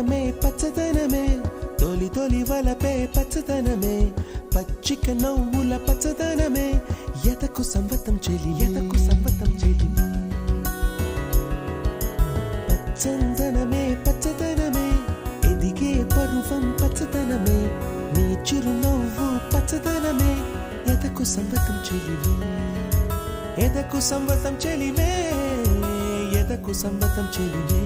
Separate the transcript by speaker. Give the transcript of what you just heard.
Speaker 1: పచ్చదనమే పచ్చదనమే తొలి తొలి వలపే పచ్చదనమే పచ్చిక నవ్వుల పచ్చదనమే ఎదకు సంవతం చెలి ఎదకు సంవతం చెలి పచ్చందనమే పచ్చదనమే ఎదిగే పరువం పచ్చదనమే నీ చిరునవ్వు పచ్చదనమే ఎదకు సంవతం చెలివే ఎదకు సంవతం చెలివే ఎదకు సంవతం చెలివే